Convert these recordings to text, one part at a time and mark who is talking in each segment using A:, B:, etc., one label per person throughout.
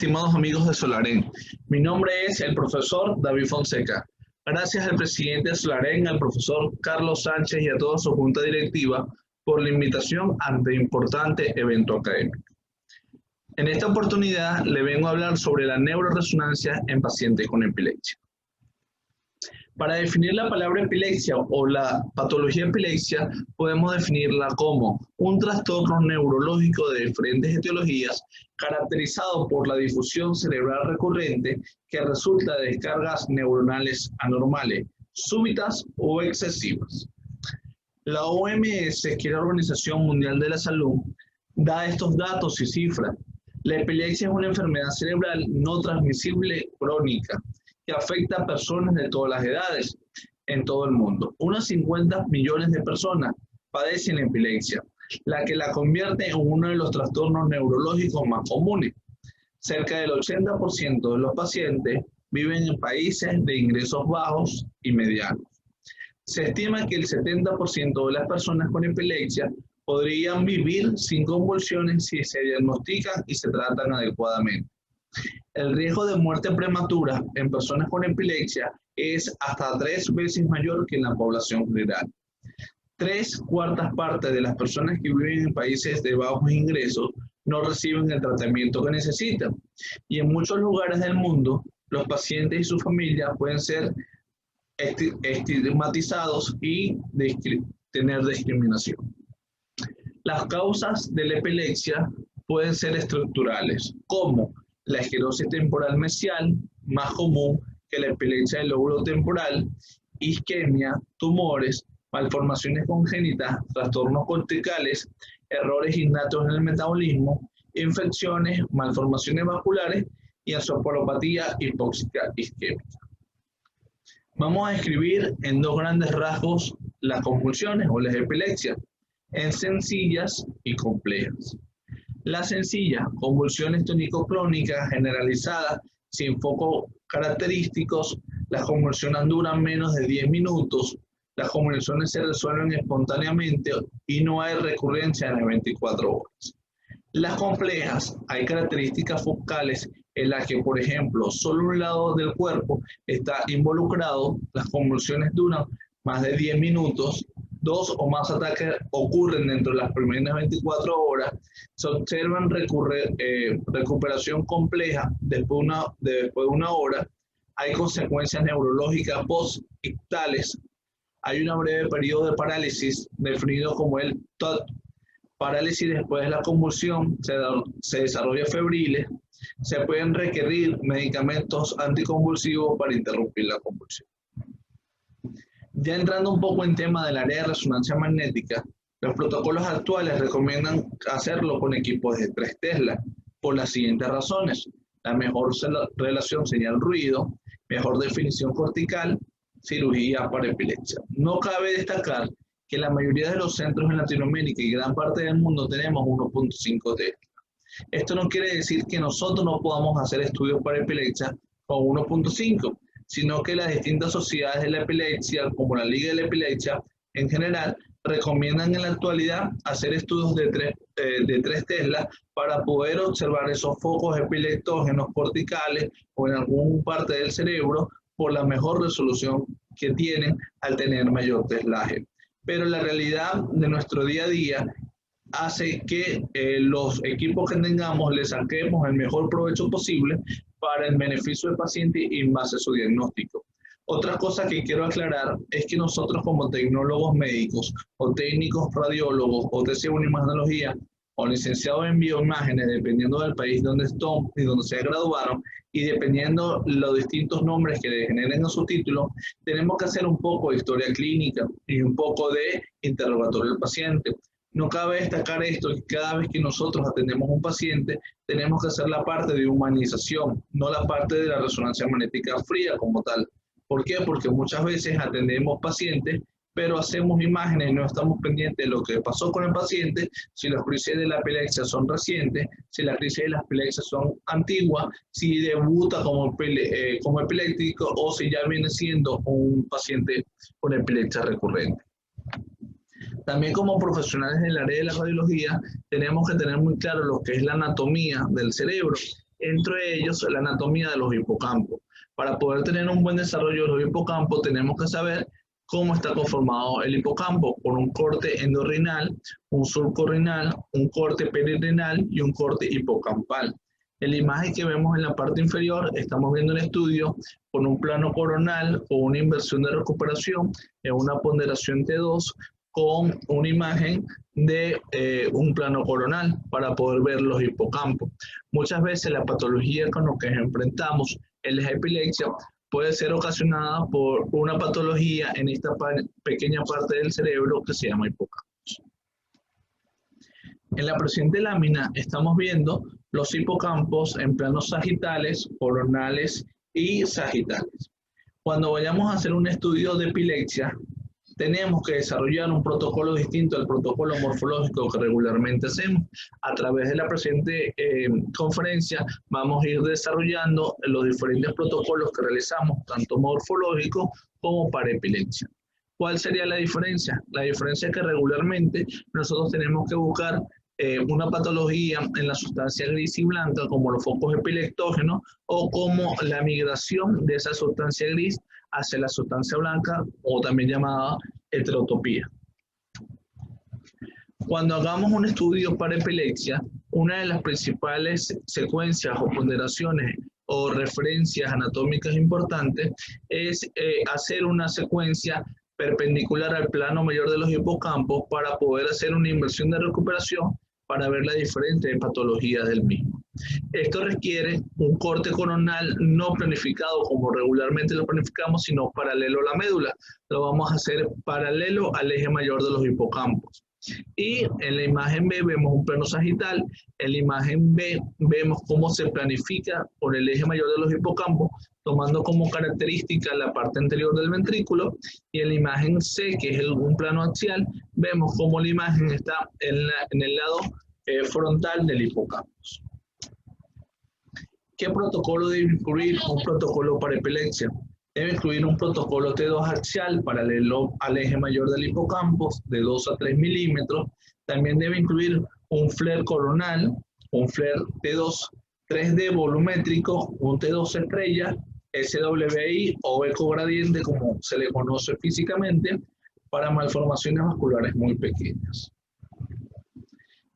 A: Estimados amigos de Solarén, mi nombre es el profesor David Fonseca. Gracias al presidente de Solarén, al profesor Carlos Sánchez y a toda su junta directiva por la invitación a este importante evento académico. En esta oportunidad le vengo a hablar sobre la neuroresonancia en pacientes con epilepsia. Para definir la palabra epilepsia o la patología epilepsia, podemos definirla como un trastorno neurológico de diferentes etiologías caracterizado por la difusión cerebral recurrente que resulta de descargas neuronales anormales, súbitas o excesivas. La OMS, que es la Organización Mundial de la Salud, da estos datos y cifras. La epilepsia es una enfermedad cerebral no transmisible crónica que afecta a personas de todas las edades en todo el mundo. Unos 50 millones de personas padecen epilepsia, la que la convierte en uno de los trastornos neurológicos más comunes. Cerca del 80% de los pacientes viven en países de ingresos bajos y medianos. Se estima que el 70% de las personas con epilepsia podrían vivir sin convulsiones si se diagnostican y se tratan adecuadamente. El riesgo de muerte prematura en personas con epilepsia es hasta 3 veces mayor que en la población general. 3/4 partes de las personas que viven en países de bajos ingresos no reciben el tratamiento que necesitan. Y en muchos lugares del mundo, los pacientes y sus familias pueden ser estigmatizados y tener discriminación. Las causas de la epilepsia pueden ser estructurales, como la esclerosis temporal mesial, más común que la epilepsia del lóbulo temporal, isquemia, tumores, malformaciones congénitas, trastornos corticales, errores innatos en el metabolismo, infecciones, malformaciones vasculares y encefalopatía hipóxica isquémica. Vamos a describir en 2 grandes rasgos las convulsiones o las epilepsias, en sencillas y complejas. La sencilla, convulsiones tónico-clónicas generalizadas sin focos característicos, las convulsiones duran menos de 10 minutos, las convulsiones se resuelven espontáneamente y no hay recurrencia en las 24 horas. Las complejas, hay características focales en las que, por ejemplo, solo un lado del cuerpo está involucrado, las convulsiones duran más de 10 minutos, 2 o más ataques ocurren dentro de las primeras 24 horas, se observan recuperación compleja después de una hora, hay consecuencias neurológicas post-ictales, hay un breve periodo de parálisis definido como el TOT, parálisis después de la convulsión, se desarrolla febriles, se pueden requerir medicamentos anticonvulsivos para interrumpir la convulsión. Ya entrando un poco en tema del área de resonancia magnética, los protocolos actuales recomiendan hacerlo con equipos de 3 Tesla por las siguientes razones: la mejor relación señal-ruido, mejor definición cortical, cirugía para epilepsia. No cabe destacar que la mayoría de los centros en Latinoamérica y gran parte del mundo tenemos 1.5 Tesla. Esto no quiere decir que nosotros no podamos hacer estudios para epilepsia con 1.5, sino que las distintas sociedades de la epilepsia, como la Liga de la Epilepsia en general, recomiendan en la actualidad hacer estudios de 3 Tesla para poder observar esos focos epileptógenos corticales o en alguna parte del cerebro por la mejor resolución que tienen al tener mayor teslaje. Pero la realidad de nuestro día a día hace que los equipos que tengamos le saquemos el mejor provecho posible para el beneficio del paciente y en base a su diagnóstico. Otra cosa que quiero aclarar es que nosotros como tecnólogos médicos o técnicos radiólogos o TCU en imagenología o licenciados en bioimágenes, dependiendo del país donde estén y donde se graduaron y dependiendo los distintos nombres que le generen a su título, tenemos que hacer un poco de historia clínica y un poco de interrogatorio del paciente. No cabe destacar esto, que cada vez que nosotros atendemos a un paciente, tenemos que hacer la parte de humanización, no la parte de la resonancia magnética fría como tal. ¿Por qué? Porque muchas veces atendemos pacientes, pero hacemos imágenes y no estamos pendientes de lo que pasó con el paciente, si las crisis de la epilepsia son recientes, si las crisis de la epilepsia son antiguas, si debuta como epiléptico o si ya viene siendo un paciente con epilepsia recurrente. También como profesionales del área de la radiología tenemos que tener muy claro lo que es la anatomía del cerebro entre ellos la anatomía de los hipocampos. Para poder tener un buen desarrollo de los hipocampos tenemos que saber cómo está conformado el hipocampo, por un corte endorrenal, un surco renal, un corte perirenal y un corte hipocampal. En la imagen que vemos en la parte inferior estamos viendo un estudio con un plano coronal o una inversión de recuperación en una ponderación T2 con una imagen de un plano coronal para poder ver los hipocampos. Muchas veces la patología con la que nos enfrentamos en la epilepsia puede ser ocasionada por una patología en esta pequeña parte del cerebro que se llama hipocampos. En la presente lámina estamos viendo los hipocampos en planos sagitales, coronales y sagitales. Cuando vayamos a hacer un estudio de epilepsia, tenemos que desarrollar un protocolo distinto al protocolo morfológico que regularmente hacemos. A través de la presente conferencia vamos a ir desarrollando los diferentes protocolos que realizamos, tanto morfológicos como para epilepsia. ¿Cuál sería la diferencia? La diferencia es que regularmente nosotros tenemos que buscar una patología en la sustancia gris y blanca, como los focos epileptógenos, o como la migración de esa sustancia gris hacia la sustancia blanca, o también llamada heterotopía. Cuando hagamos un estudio para epilepsia, una de las principales secuencias o ponderaciones o referencias anatómicas importantes es hacer una secuencia perpendicular al plano mayor de los hipocampos para poder hacer una inversión de recuperación para ver las diferentes patologías del mismo. Esto requiere un corte coronal no planificado como regularmente lo planificamos, sino paralelo a la médula. Lo vamos a hacer paralelo al eje mayor de los hipocampos. Y en la imagen B vemos un plano sagital. En la imagen B vemos cómo se planifica por el eje mayor de los hipocampos, tomando como característica la parte anterior del ventrículo. Y en la imagen C, que es un plano axial, vemos cómo la imagen está en el lado frontal del hipocampus. ¿Qué protocolo debe incluir un protocolo para epilepsia? Debe incluir un protocolo T2 axial paralelo al eje mayor del hipocampus de 2 a 3 milímetros. También debe incluir un flare coronal, un flare T2 3D volumétrico, un T2 estrella, SWI o eco gradiente como se le conoce físicamente, para malformaciones vasculares muy pequeñas.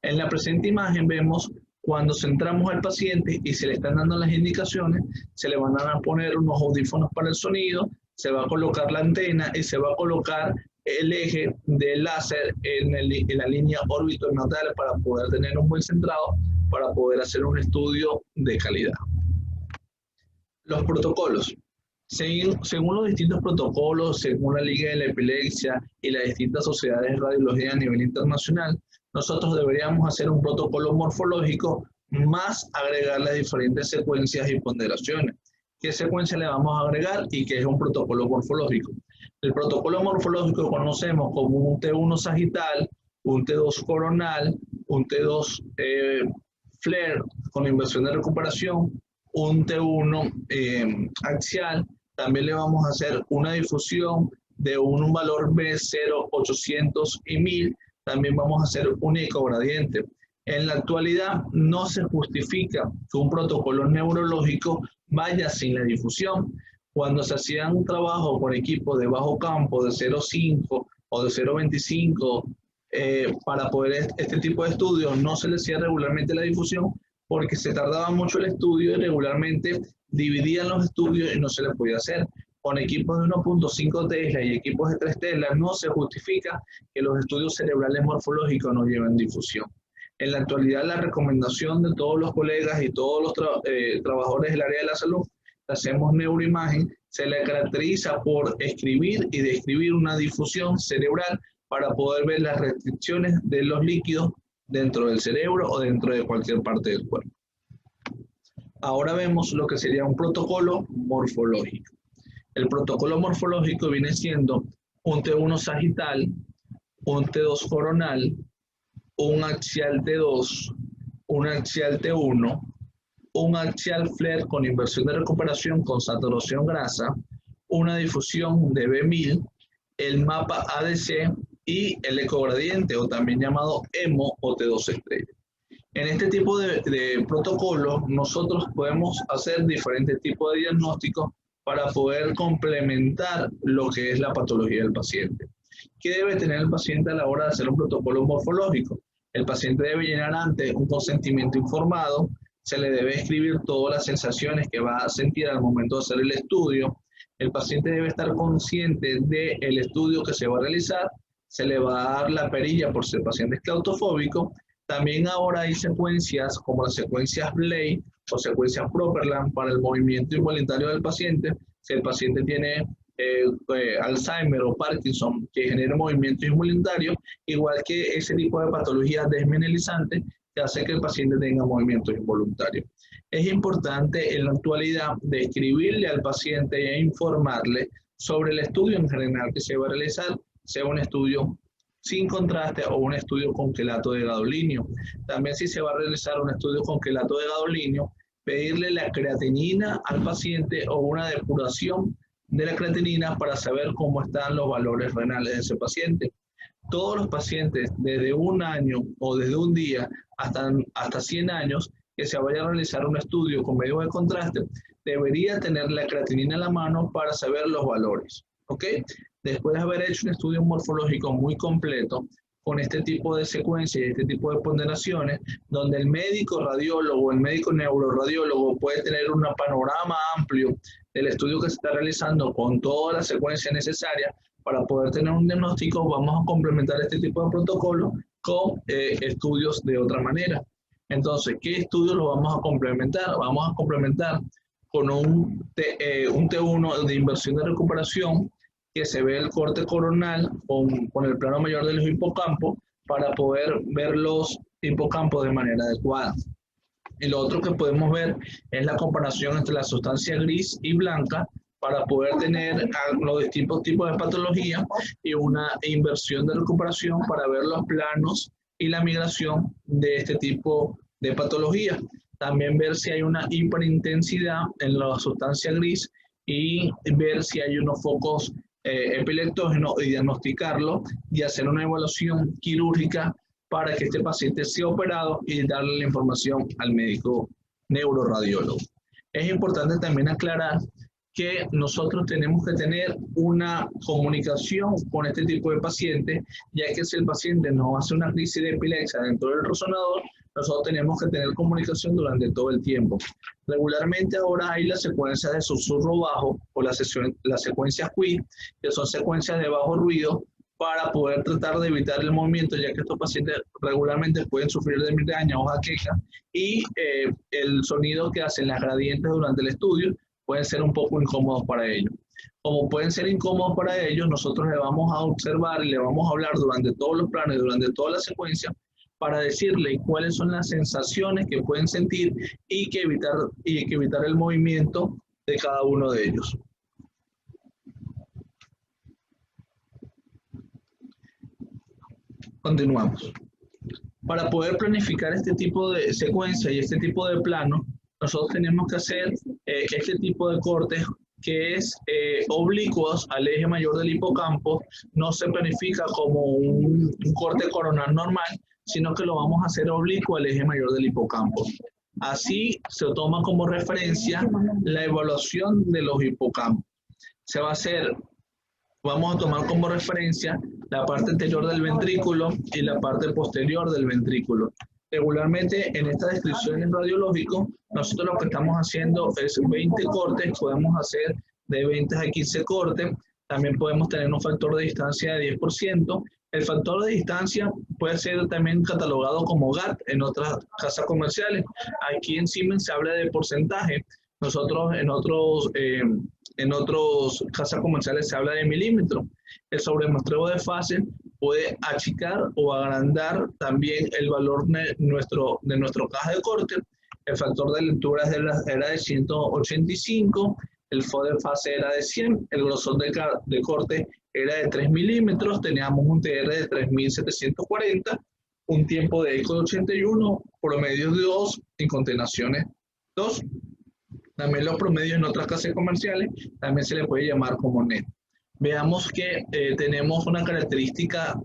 A: En la presente imagen vemos cuando centramos al paciente y se le están dando las indicaciones, se le van a poner unos audífonos para el sonido, se va a colocar la antena y se va a colocar el eje del láser en la línea órbito-natal para poder tener un buen centrado, para poder hacer un estudio de calidad. Los protocolos. Según los distintos protocolos, según la Liga de la Epilepsia y las distintas sociedades de radiología a nivel internacional, nosotros deberíamos hacer un protocolo morfológico más agregar las diferentes secuencias y ponderaciones. ¿Qué secuencia le vamos a agregar y qué es un protocolo morfológico? El protocolo morfológico conocemos como un T1 sagital, un T2 coronal, un T2 flare con inversión de recuperación, un T1 axial. También le vamos a hacer una difusión de un valor B0, 800 y 1000. También vamos a hacer un eco gradiente. En la actualidad no se justifica que un protocolo neurológico vaya sin la difusión. Cuando se hacía un trabajo con equipos de bajo campo de 0,5 o de 0,25 para poder este tipo de estudios no se le hacía regularmente la difusión porque se tardaba mucho el estudio y regularmente dividían los estudios y no se les podía hacer. Con equipos de 1.5 Tesla y equipos de 3 Tesla no se justifica que los estudios cerebrales morfológicos no lleven difusión. En la actualidad, la recomendación de todos los colegas y todos los trabajadores del área de la salud que hacemos neuroimagen se le caracteriza por escribir y describir una difusión cerebral para poder ver las restricciones de los líquidos dentro del cerebro o dentro de cualquier parte del cuerpo. Ahora vemos lo que sería un protocolo morfológico. El protocolo morfológico viene siendo un T1 sagital, un T2 coronal, un axial T2, un axial T1, un axial flare con inversión de recuperación con saturación grasa, una difusión de B1000, el mapa ADC y el ecogradiente o también llamado EMO o T2 estrella. En este tipo de protocolos, nosotros podemos hacer diferentes tipos de diagnósticos para poder complementar lo que es la patología del paciente. ¿Qué debe tener el paciente a la hora de hacer un protocolo morfológico? El paciente debe llenar antes un consentimiento informado, se le debe escribir todas las sensaciones que va a sentir al momento de hacer el estudio. El paciente debe estar consciente del estudio que se va a realizar, se le va a dar la perilla por ser paciente claustrofóbico. También ahora hay secuencias como las secuencias Blay o secuencias Properland para el movimiento involuntario del paciente. Si el paciente tiene Alzheimer o Parkinson que genera movimientos involuntarios, igual que ese tipo de patologías desmineralizantes que hace que el paciente tenga movimientos involuntarios. Es importante en la actualidad describirle al paciente e informarle sobre el estudio en general que se va a realizar, sea un estudio sin contraste o un estudio con quelato de gadolinio. También si se va a realizar un estudio con quelato de gadolinio, pedirle la creatinina al paciente o una depuración de la creatinina para saber cómo están los valores renales de ese paciente. Todos los pacientes desde un año o desde un día hasta 100 años que se vaya a realizar un estudio con medios de contraste, debería tener la creatinina en la mano para saber los valores. ¿Ok? Después de haber hecho un estudio morfológico muy completo, con este tipo de secuencias y este tipo de ponderaciones, donde el médico radiólogo, el médico neuroradiólogo puede tener un panorama amplio del estudio que se está realizando con toda la secuencia necesaria para poder tener un diagnóstico, vamos a complementar este tipo de protocolo con estudios de otra manera. Entonces, ¿qué estudios lo vamos a complementar? Vamos a complementar con un T1 de inversión de recuperación, que se ve el corte coronal con el plano mayor de los hipocampos para poder ver los hipocampos de manera adecuada. Y lo otro que podemos ver es la comparación entre la sustancia gris y blanca para poder tener los distintos tipos de patología y una inversión de recuperación para ver los planos y la migración de este tipo de patología. También ver si hay una hiperintensidad en la sustancia gris y ver si hay unos focos epileptógenos y diagnosticarlo y hacer una evaluación quirúrgica para que este paciente sea operado y darle la información al médico neuroradiólogo. Es importante también aclarar que nosotros tenemos que tener una comunicación con este tipo de pacientes, ya que si el paciente nos hace una crisis de epilepsia dentro del resonador, nosotros tenemos que tener comunicación durante todo el tiempo. Regularmente ahora hay las secuencias de susurro bajo o las secuencias QI, que son secuencias de bajo ruido, para poder tratar de evitar el movimiento, ya que estos pacientes regularmente pueden sufrir de migraña o jaqueca, y el sonido que hacen las gradientes durante el estudio pueden ser un poco incómodos para ellos. Como pueden ser incómodos para ellos, nosotros le vamos a observar y le vamos a hablar durante todos los planos y durante toda la secuencia para decirle cuáles son las sensaciones que pueden sentir y que evitar el movimiento de cada uno de ellos. Continuamos. Para poder planificar este tipo de secuencia y este tipo de plano, nosotros tenemos que hacer este tipo de cortes que es oblicuos al eje mayor del hipocampo. No se planifica como un corte coronal normal, sino que lo vamos a hacer oblicuo al eje mayor del hipocampo. Así se toma como referencia la evaluación de los hipocampos. Se va a hacer, vamos a tomar como referencia la parte anterior del ventrículo y la parte posterior del ventrículo. Regularmente en estas descripciones radiológicas, nosotros lo que estamos haciendo es 20 cortes, podemos hacer de 20 a 15 cortes, también podemos tener un factor de distancia de 10%. El factor de distancia puede ser también catalogado como GAT en otras casas comerciales. Aquí en Siemens se habla de porcentaje. Nosotros en otros casas comerciales se habla de milímetros. El sobremuestreo de fase puede achicar o agrandar también el valor de nuestro caja de corte. El factor de lectura era de 185, el FO de fase era de 100, el grosor de corte era de 3 milímetros, teníamos un TR de 3740, un tiempo de eco de 81, promedios de 2 y concatenaciones 2. También los promedios en otras casas comerciales también se le puede llamar como net. Veamos que tenemos una característica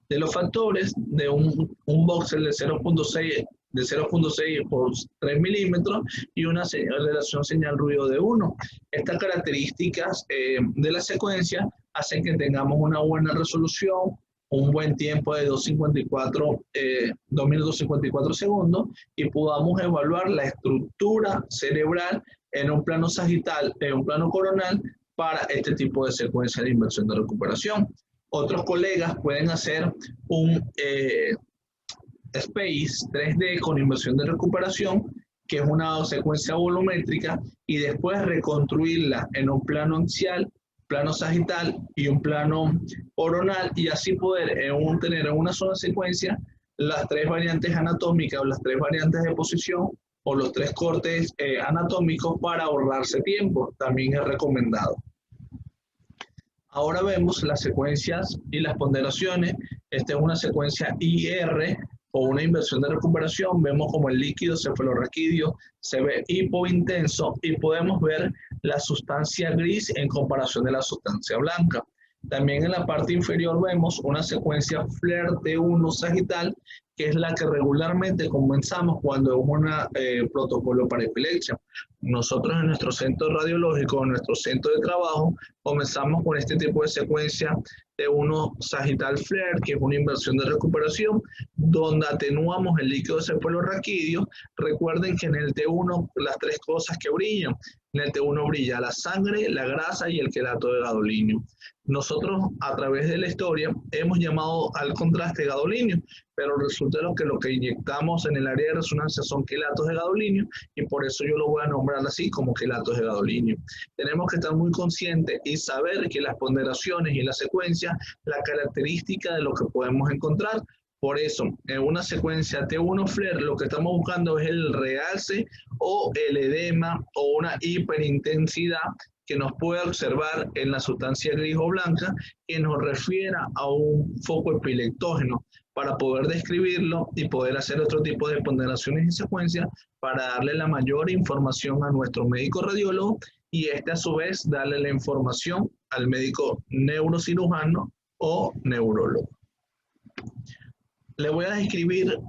A: De los factores de un voxel de 0.6 por 3 milímetros y una relación señal-ruido de 1. Estas características de la secuencia hacen que tengamos una buena resolución, un buen tiempo de 2 minutos 54 segundos y podamos evaluar la estructura cerebral en un plano sagital, en un plano coronal para este tipo de secuencia de inversión de recuperación. Otros colegas pueden hacer un space 3D con inversión de recuperación, que es una secuencia volumétrica, y después reconstruirla en un plano axial, plano sagital y un plano coronal, y así poder tener en una sola secuencia las tres variantes anatómicas o las tres variantes de posición o los tres cortes anatómicos para ahorrarse tiempo. También es recomendado. Ahora vemos las secuencias y las ponderaciones. Esta es una secuencia IR o una inversión de recuperación. Vemos como el líquido cefalorraquídeo se ve hipointenso y podemos ver la sustancia gris en comparación de la sustancia blanca. También en la parte inferior vemos una secuencia FLAIR T1 sagital, que es la que regularmente comenzamos cuando es un protocolo para epilepsia. Nosotros en nuestro centro radiológico, en nuestro centro de trabajo, comenzamos con este tipo de secuencia T1 sagital FLAIR, que es una inversión de recuperación, donde atenuamos el líquido cefalorraquídeo. Recuerden que en el T1 las tres cosas que brillan. En el T1 brilla la sangre, la grasa y el quelato de gadolinio. Nosotros, a través de la historia, hemos llamado al contraste gadolinio, pero resulta que lo que inyectamos en el área de resonancia son quelatos de gadolinio, y por eso yo lo voy a nombrar así como quelatos de gadolinio. Tenemos que estar muy conscientes y saber que las ponderaciones y la secuencia, la característica de lo que podemos encontrar. Por eso, en una secuencia T1 FLAIR, lo que estamos buscando es el realce o el edema o una hiperintensidad que nos pueda observar en la sustancia gris o blanca, que nos refiera a un foco epileptógeno, para poder describirlo y poder hacer otro tipo de ponderaciones y secuencias para darle la mayor información a nuestro médico radiólogo, y este a su vez darle la información al médico neurocirujano o neurólogo. Le voy a describir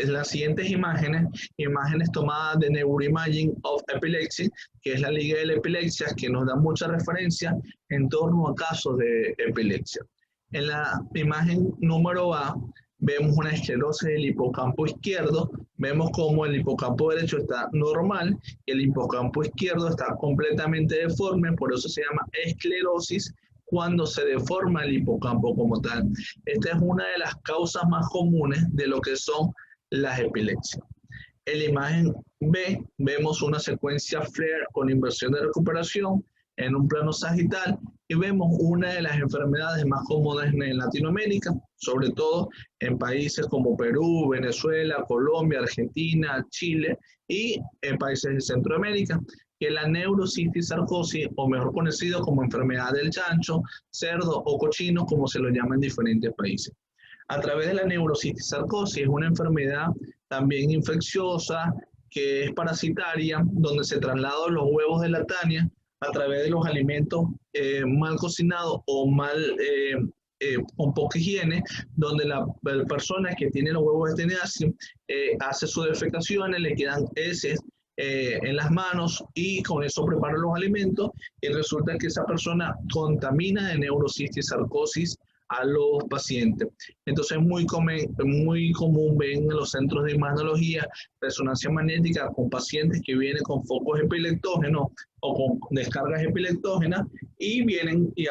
A: las siguientes imágenes tomadas de Neuroimaging of Epilepsy, que es la Liga de la Epilepsia, que nos da mucha referencia en torno a casos de epilepsia. En la imagen número A vemos una esclerosis del hipocampo izquierdo. Vemos como el hipocampo derecho está normal y el hipocampo izquierdo está completamente deforme, por eso se llama esclerosis cuando se deforma el hipocampo como tal. Esta es una de las causas más comunes de lo que son las epilepsias. En la imagen B vemos una secuencia FLAIR con inversión de recuperación en un plano sagital, y vemos una de las enfermedades más comunes en Latinoamérica, sobre todo en países como Perú, Venezuela, Colombia, Argentina, Chile y en países de Centroamérica, que la neurocisticercosis, o mejor conocido como enfermedad del chancho, cerdo o cochino, como se lo llama en diferentes países. A través de la neurocisticercosis, es una enfermedad también infecciosa, que es parasitaria, donde se trasladan los huevos de la tania a través de los alimentos mal cocinados o con poca higiene, donde la persona que tiene los huevos de tenacia hace sus defecaciones, le quedan heces en las manos, y con eso prepara los alimentos, y resulta que esa persona contamina de neurocisticercosis a los pacientes. Entonces es muy común ver en los centros de imagenología resonancia magnética con pacientes que vienen con focos epileptógenos o con descargas epileptógenas, y vienen y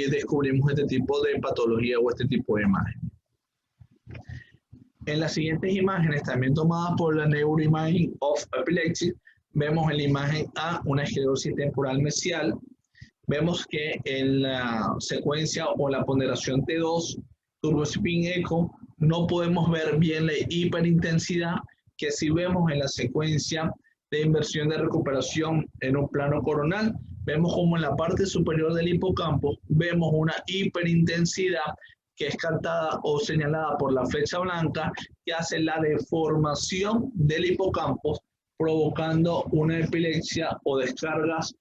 A: descubrimos este tipo de patología o este tipo de imagen. En las siguientes imágenes, también tomadas por la Neuroimaging of Epilepsy, vemos en la imagen A una esclerosis temporal mesial. Vemos que en la secuencia o la ponderación T2, turbospin eco, no podemos ver bien la hiperintensidad que si vemos en la secuencia de inversión de recuperación en un plano coronal. Vemos como en la parte superior del hipocampo vemos una hiperintensidad que es captada o señalada por la flecha blanca, que hace la deformación del hipocampo, provocando una epilepsia o descargas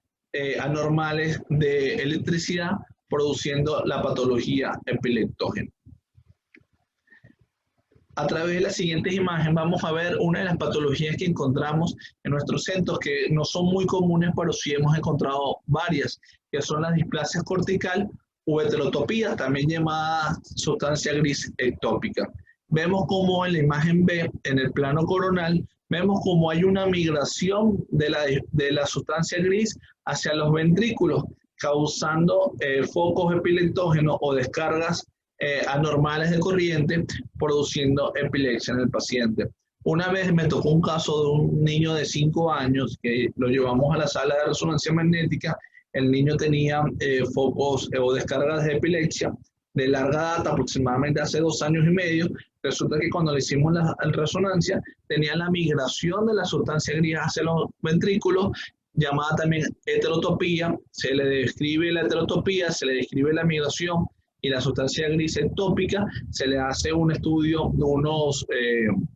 A: anormales de electricidad, produciendo la patología epileptógena. A través de la siguiente imagen vamos a ver una de las patologías que encontramos en nuestros centros, que no son muy comunes, pero sí hemos encontrado varias, que son las displasias cortical o heterotopía, también llamada sustancia gris ectópica. Vemos como en la imagen B, en el plano coronal, vemos como hay una migración de la sustancia gris hacia los ventrículos, causando focos epileptógenos o descargas anormales de corriente, produciendo epilepsia en el paciente. Una vez me tocó un caso de un niño de 5 años que lo llevamos a la sala de resonancia magnética. El niño tenía focos o descargas de epilepsia de larga data, aproximadamente hace 2 años y medio. Resulta que cuando le hicimos la resonancia, tenía la migración de la sustancia gris hacia los ventrículos, llamada también heterotopía. Se le describe la heterotopía, se le describe la migración y la sustancia gris ectópica, se le hace un estudio de unos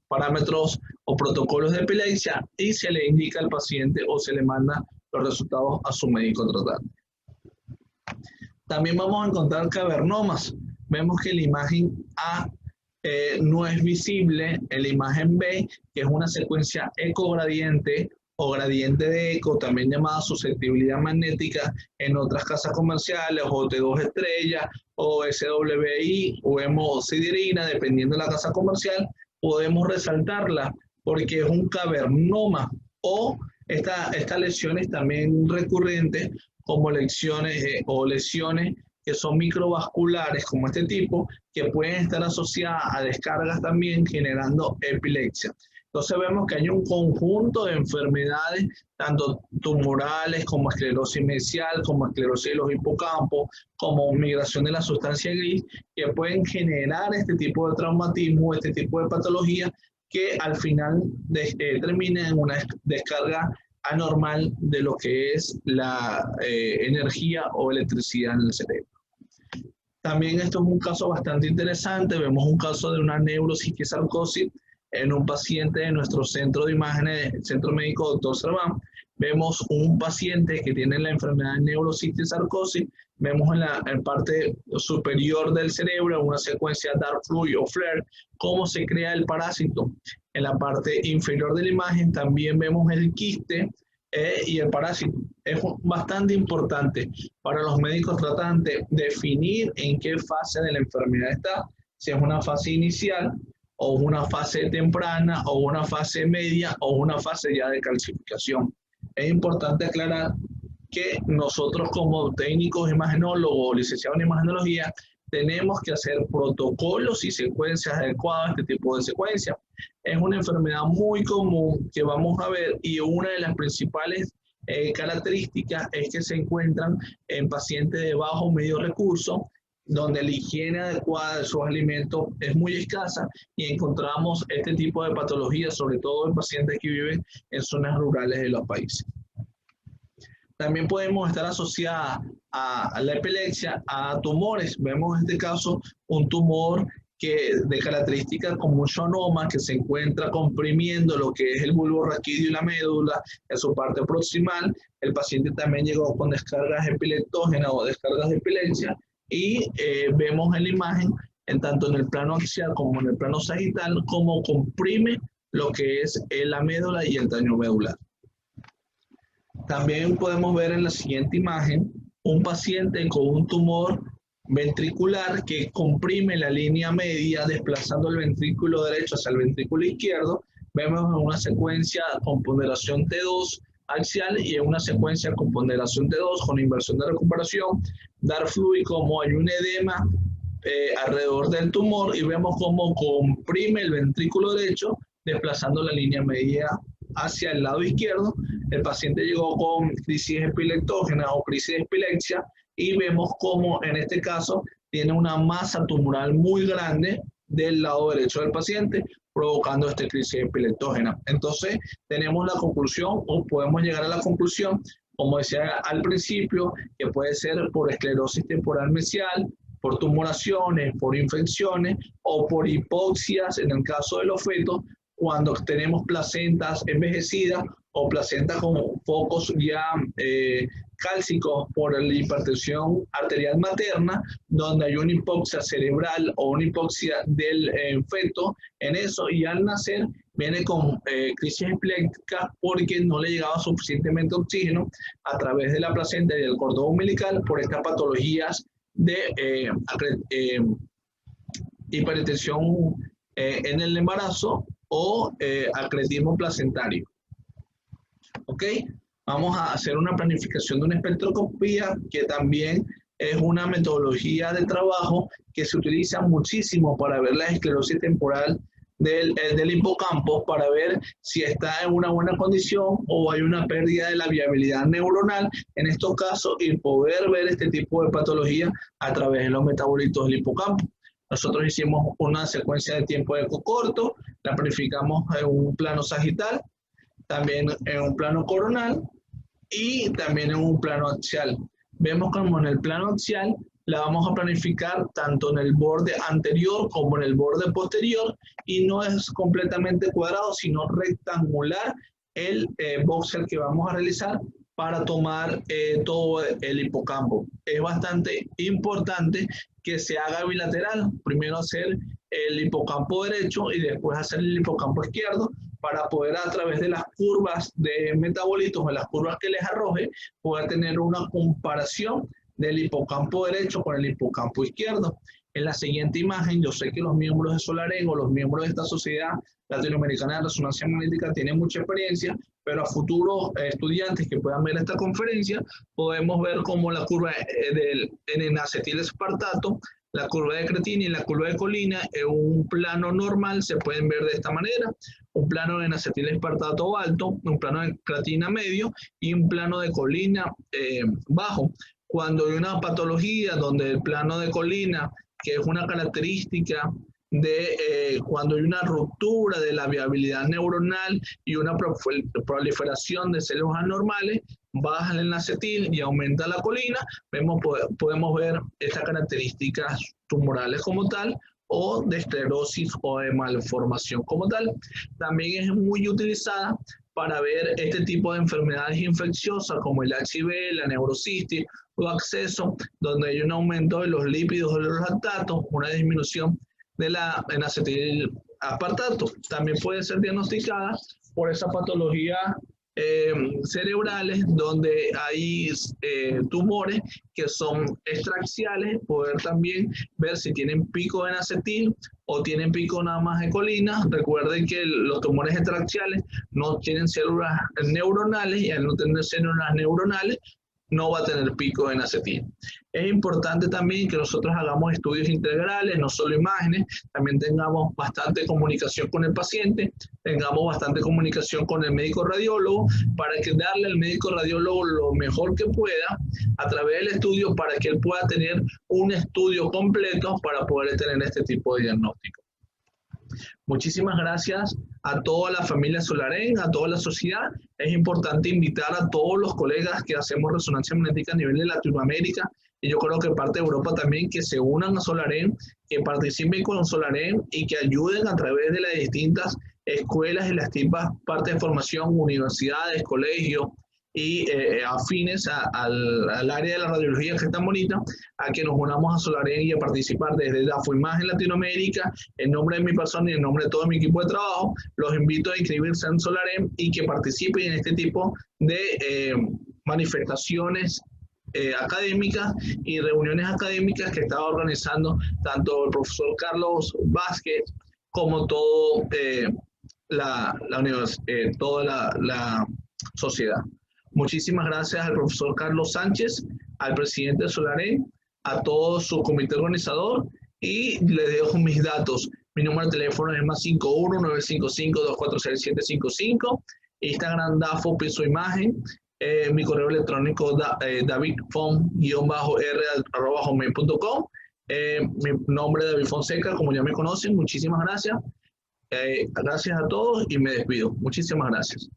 A: parámetros o protocolos de epilepsia y se le indica al paciente o se le manda los resultados a su médico tratante. También vamos a encontrar cavernomas. Vemos que la imagen A no es visible, en la imagen B, que es una secuencia ecogradiente o gradiente de eco, también llamada susceptibilidad magnética en otras casas comerciales, o T2 estrellas, o SWI, o hemosiderina, dependiendo de la casa comercial, podemos resaltarla porque es un cavernoma, o estas lesiones también recurrentes como lesiones que son microvasculares, como este tipo, que pueden estar asociadas a descargas también generando epilepsia. Entonces vemos que hay un conjunto de enfermedades, tanto tumorales como esclerosis mesial, como esclerosis de los hipocampos, como migración de la sustancia gris, que pueden generar este tipo de traumatismo, este tipo de patología, que al final termina en una descarga anormal de lo que es la energía o electricidad en el cerebro. También esto es un caso bastante interesante. Vemos un caso de una neurocisticercosis en un paciente de nuestro centro de imágenes, el Centro Médico Dr. Serván. Vemos un paciente que tiene la enfermedad de neurocisticercosis. Vemos en la parte superior del cerebro una secuencia dark fluid o flare, cómo se crea el parásito. En la parte inferior de la imagen también vemos el quiste y el parásito. Es bastante importante para los médicos tratantes definir en qué fase de la enfermedad está, si es una fase inicial, o una fase temprana, o una fase media, o una fase ya de calcificación. Es importante aclarar que nosotros como técnicos imagenólogos o licenciados en imagenología tenemos que hacer protocolos y secuencias adecuadas a este tipo de secuencias. Es una enfermedad muy común que vamos a ver, y una de las principales características es que se encuentran en pacientes de bajo o medio recurso, donde la higiene adecuada de sus alimentos es muy escasa, y encontramos este tipo de patologías, sobre todo en pacientes que viven en zonas rurales de los países. También podemos estar asociadas a la epilepsia a tumores. Vemos en este caso un tumor de características como un schwannoma, que se encuentra comprimiendo lo que es el bulbo raquídeo y la médula en su parte proximal. El paciente también llegó con descargas epileptógenas o descargas de epilepsia, y vemos en la imagen, tanto en el plano axial como en el plano sagital, cómo comprime lo que es la médula y el daño medular. También podemos ver en la siguiente imagen un paciente con un tumor ventricular que comprime la línea media, desplazando el ventrículo derecho hacia el ventrículo izquierdo. Vemos una secuencia con ponderación T2 axial y en una secuencia con ponderación T2 con inversión de recuperación, dar fluid como hay un edema alrededor del tumor, y vemos cómo comprime el ventrículo derecho, desplazando la línea media hacia el lado izquierdo. El paciente llegó con crisis epileptógena o crisis de epilepsia, y vemos cómo en este caso tiene una masa tumoral muy grande del lado derecho del paciente, provocando esta crisis epileptógena. Entonces tenemos la conclusión, o podemos llegar a la conclusión, como decía al principio, que puede ser por esclerosis temporal mesial, por tumoraciones, por infecciones o por hipoxias en el caso de los fetos, cuando tenemos placentas envejecidas o placenta con focos ya cálcicos por la hipertensión arterial materna, donde hay una hipoxia cerebral o una hipoxia del feto en eso, y al nacer viene con crisis epilépticas porque no le llegaba suficientemente oxígeno a través de la placenta y del cordón umbilical por estas patologías de hipertensión en el embarazo o acretismo placentario. ¿Ok? Vamos a hacer una planificación de una espectroscopía, que también es una metodología de trabajo que se utiliza muchísimo para ver la esclerosis temporal del hipocampo, para ver si está en una buena condición o hay una pérdida de la viabilidad neuronal en estos casos, y poder ver este tipo de patología a través de los metabolitos del hipocampo. Nosotros hicimos una secuencia de tiempo de eco corto, la planificamos en un plano sagital, también en un plano coronal y también en un plano axial. Vemos como en el plano axial la vamos a planificar tanto en el borde anterior como en el borde posterior, y no es completamente cuadrado, sino rectangular el voxel que vamos a realizar para tomar todo el hipocampo. Es bastante importante que se haga bilateral, primero hacer el hipocampo derecho y después hacer el hipocampo izquierdo, para poder, a través de las curvas de metabolitos o las curvas que les arroje, poder tener una comparación del hipocampo derecho con el hipocampo izquierdo. En la siguiente imagen, yo sé que los miembros de Solarén o los miembros de esta Sociedad Latinoamericana de Resonancia Magnética tienen mucha experiencia, pero a futuros estudiantes que puedan ver esta conferencia, podemos ver cómo la curva del N-acetil espartato, la curva de creatina y la curva de colina en un plano normal se pueden ver de esta manera: un plano de N-acetil espartato alto, un plano de creatina medio y un plano de colina bajo. Cuando hay una patología donde el plano de colina, que es una característica de cuando hay una ruptura de la viabilidad neuronal y una proliferación de células anormales, baja el N-acetil y aumenta la colina, podemos ver estas características tumorales como tal, o de esclerosis o de malformación como tal. También es muy utilizada para ver este tipo de enfermedades infecciosas como el HIV, la neurocitis o acceso, donde hay un aumento de los lípidos de los lactatos, una disminución de la N-acetil aspartato. También puede ser diagnosticada por esa patología cerebrales, donde hay tumores que son extraxiales, poder también ver si tienen pico de N-acetil o tienen pico nada más de colina. Recuerden que los tumores extraxiales no tienen células neuronales, y al no tener células neuronales no va a tener pico de N-acetil. Es importante también que nosotros hagamos estudios integrales, no solo imágenes, también tengamos bastante comunicación con el paciente, tengamos bastante comunicación con el médico radiólogo, para que darle al médico radiólogo lo mejor que pueda a través del estudio, para que él pueda tener un estudio completo para poder tener este tipo de diagnóstico. Muchísimas gracias a toda la familia Solarén, a toda la sociedad. Es importante invitar a todos los colegas que hacemos resonancia magnética a nivel de Latinoamérica, y yo creo que parte de Europa también, que se unan a Solarén, que participen con Solarén y que ayuden a través de las distintas escuelas y las distintas partes de formación, universidades, colegios y afines al área de la radiología, que es tan bonita, a que nos unamos a Solarén y a participar desde la FUIMAG en Latinoamérica. En nombre de mi persona y en nombre de todo mi equipo de trabajo, los invito a inscribirse en Solarén y que participen en este tipo de manifestaciones académicas y reuniones académicas que estaba organizando tanto el profesor Carlos Vázquez como todo, toda la sociedad. Muchísimas gracias al profesor Carlos Sánchez, al presidente de Solarén, a todo su comité organizador, y les dejo mis datos. Mi número de teléfono es +51 955 246 755, Instagram Dafo Piso Imagen, mi correo electrónico davidfon_r@hotmail.com. Mi nombre es David Fonseca, como ya me conocen. Muchísimas gracias. Gracias a todos y me despido. Muchísimas gracias.